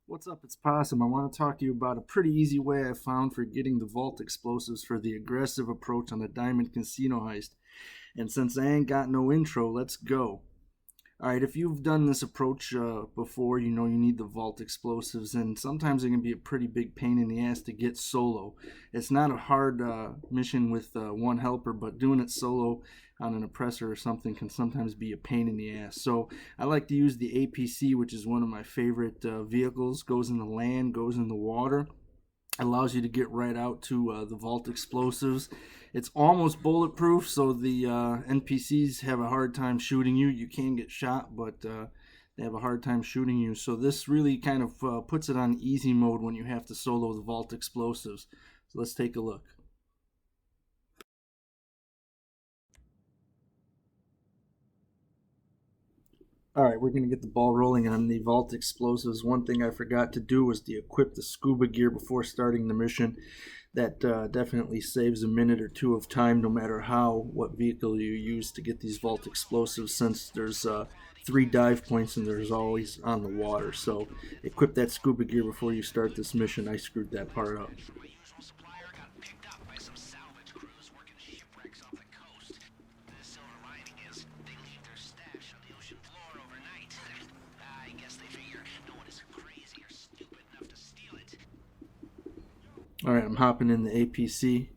What's up? It's Possum. I want to talk to you about a pretty easy way I found for getting the vault explosives for the aggressive approach on the Diamond Casino heist. And since I ain't got no intro, let's go. Alright, if you've done this approach before, you know you need the vault explosives, and sometimes it can be a pretty big pain in the ass to get solo. It's not a hard mission with one helper, but doing it solo on an oppressor or something can sometimes be a pain in the ass. So I like to use the APC, which is one of my favorite vehicles. Goes in the land, goes in the water, allows you to get right out to the vault explosives. It's almost bulletproof, so the NPCs have a hard time shooting you. You can get shot, but they have a hard time shooting you. So this really kind of puts it on easy mode when you have to solo the vault explosives. So let's take a look. All right, we're going to get the ball rolling on the vault explosives. One thing I forgot to do was to equip the scuba gear before starting the mission. That definitely saves a minute or two of time, no matter what vehicle you use to get these vault explosives, since there's 3 dive points and there's always on the water. So equip that scuba gear before you start this mission. I screwed that part up. Alright, I'm hopping in the APC.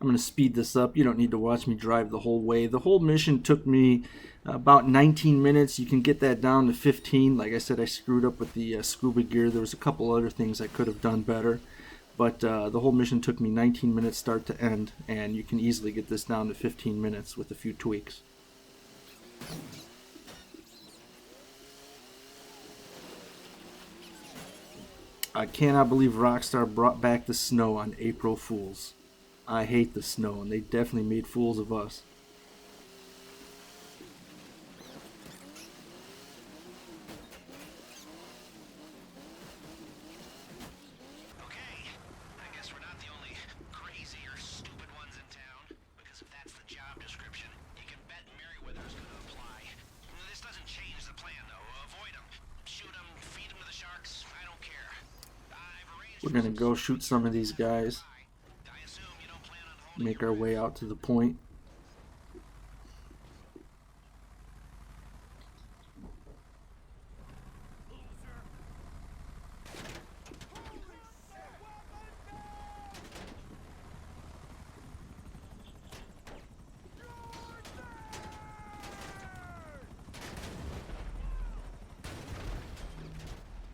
I'm going to speed this up. You don't need to watch me drive the whole way. The whole mission took me about 19 minutes. You can get that down to 15. Like I said, I screwed up with the scuba gear. There was a couple other things I could have done better. But the whole mission took me 19 minutes start to end, and you can easily get this down to 15 minutes with a few tweaks. I cannot believe Rockstar brought back the snow on April Fools. I hate the snow, and they definitely made fools of us. We're gonna go shoot some of these guys. Make our way out to the point.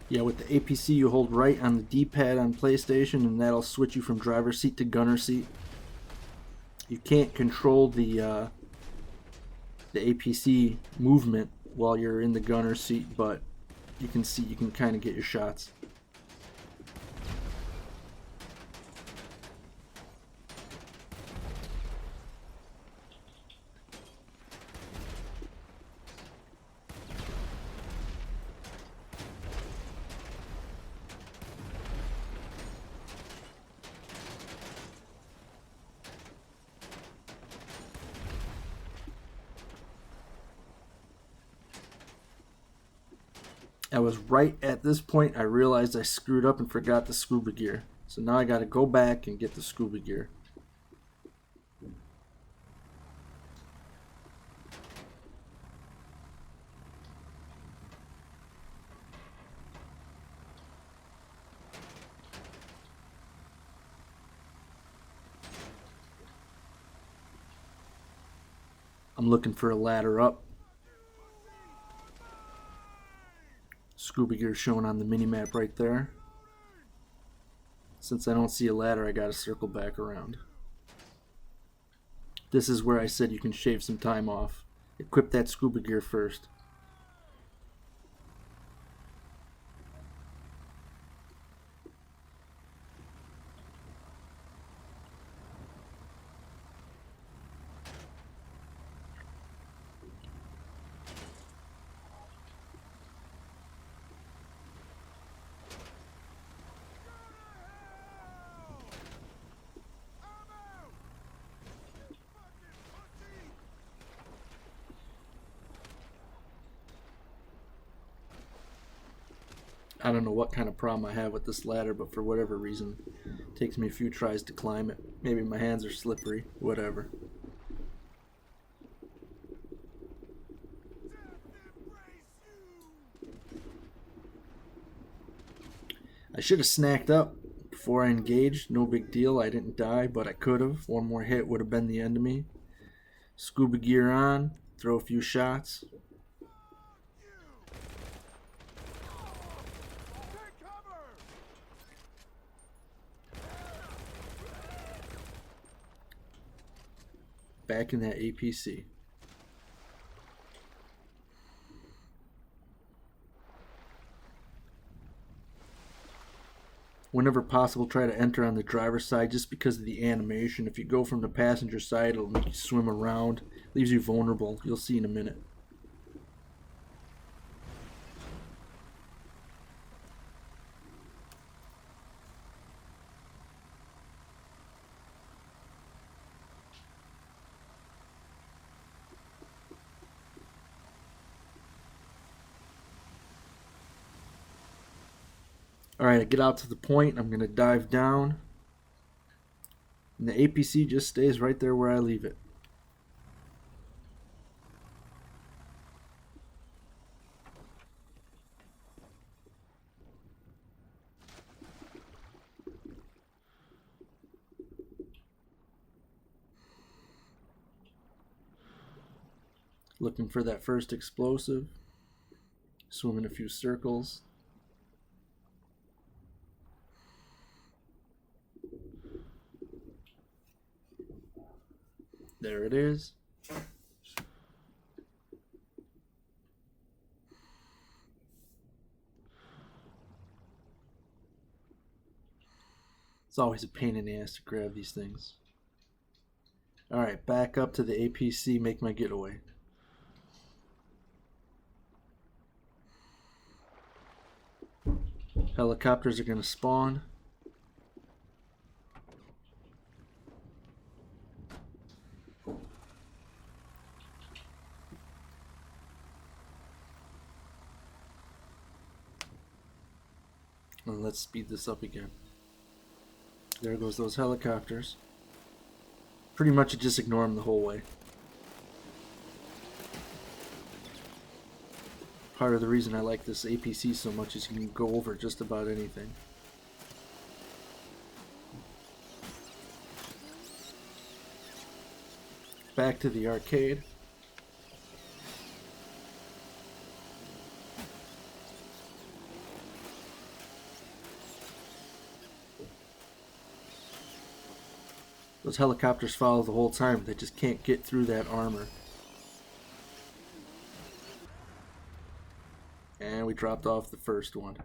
Yeah, with the APC you hold right on the D-pad on PlayStation, and that'll switch you from driver's seat to gunner seat. You can't control the APC movement while you're in the gunner seat, but you can kind of get your shots. I was right at this point I realized I screwed up and forgot the scuba gear. So now I gotta go back and get the scuba gear. I'm looking for a ladder up. Scuba gear shown on the mini-map right there. Since I don't see a ladder, I gotta circle back around. This is where I said you can shave some time off. Equip that scuba gear first. I don't know what kind of problem I have with this ladder, but for whatever reason, it takes me a few tries to climb it. Maybe my hands are slippery, whatever. I should have snacked up before I engaged. No big deal. I didn't die, but I could have. One more hit would have been the end of me. Scuba gear on. Throw a few shots. Back in that APC. Whenever possible, try to enter on the driver's side just because of the animation. If you go from the passenger side, it'll make you swim around. Leaves you vulnerable. You'll see in a minute. Alright, I get out to the point. I'm going to dive down. And the APC just stays right there where I leave it. Looking for that first explosive. Swimming a few circles. There it is. It's always a pain in the ass to grab these things. Alright, back up to the APC, make my getaway. Helicopters are going to spawn. And let's speed this up again. There goes those helicopters. Pretty much just ignore them the whole way. Part of the reason I like this APC so much is you can go over just about anything. Back to the arcade. Those helicopters follow the whole time. They just can't get through that armor. And we dropped off the first one.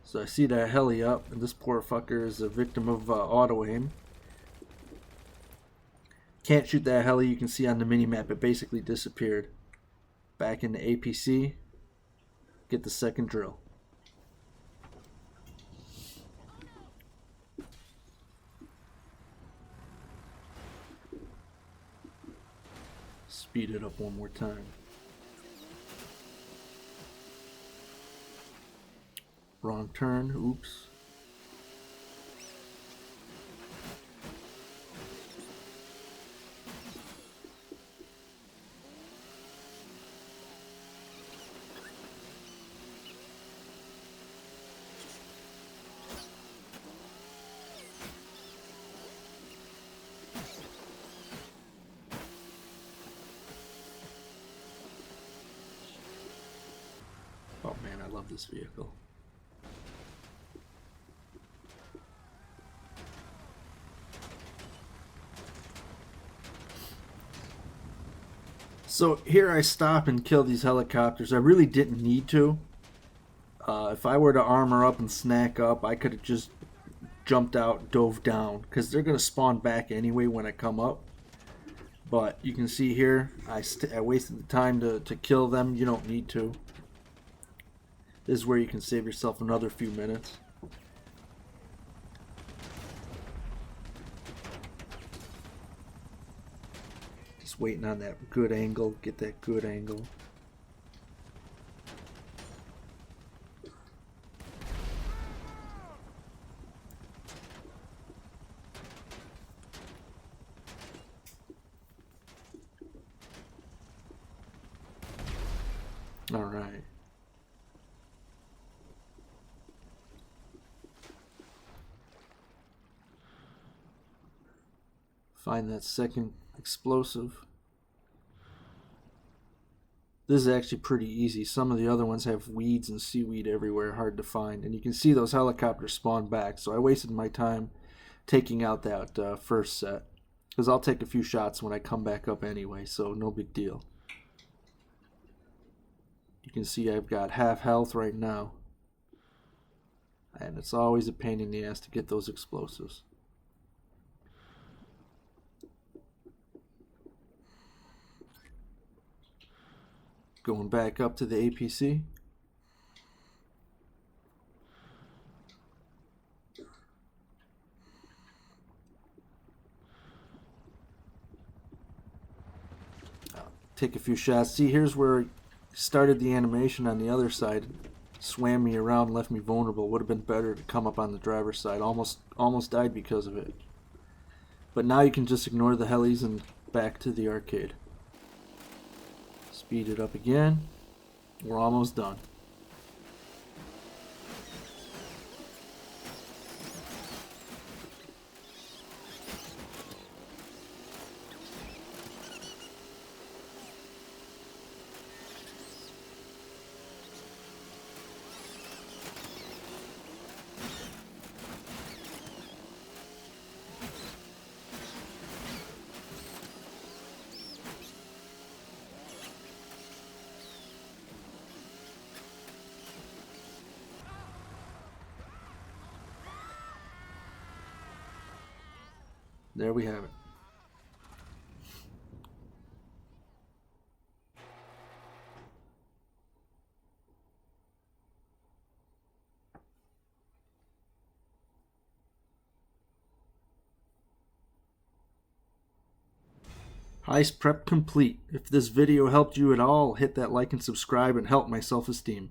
So I see that heli up, and this poor fucker is a victim of auto aim. Can't shoot that heli. You can see on the minimap it basically disappeared. Back in the APC. Get the second drill. Speed it up one more time. Wrong turn. Oops. Oh man, I love this vehicle. So here I stop and kill these helicopters. I really didn't need to. If I were to armor up and snack up, I could have just jumped out, dove down, because they're going to spawn back anyway when I come up. But you can see here, I wasted the time to kill them. You don't need to. This is where you can save yourself another few minutes. Just waiting on that good angle, get that good angle. All right. Find that second explosive. This is actually pretty easy. Some of the other ones have weeds and seaweed everywhere, hard to find. And you can see those helicopters spawn back. So I wasted my time taking out that first set, because I'll take a few shots when I come back up anyway, so no big deal. You can see I've got half health right now. And it's always a pain in the ass to get those explosives. Going back up to the APC. Take a few shots. See, here's where it started the animation on the other side. Swam me around, left me vulnerable. Would have been better to come up on the driver's side. Almost died because of it. But now you can just ignore the helis and back to the arcade. Speed it up again. We're almost done. There we have it. Heist prep complete. If this video helped you at all, hit that like and subscribe and help my self-esteem.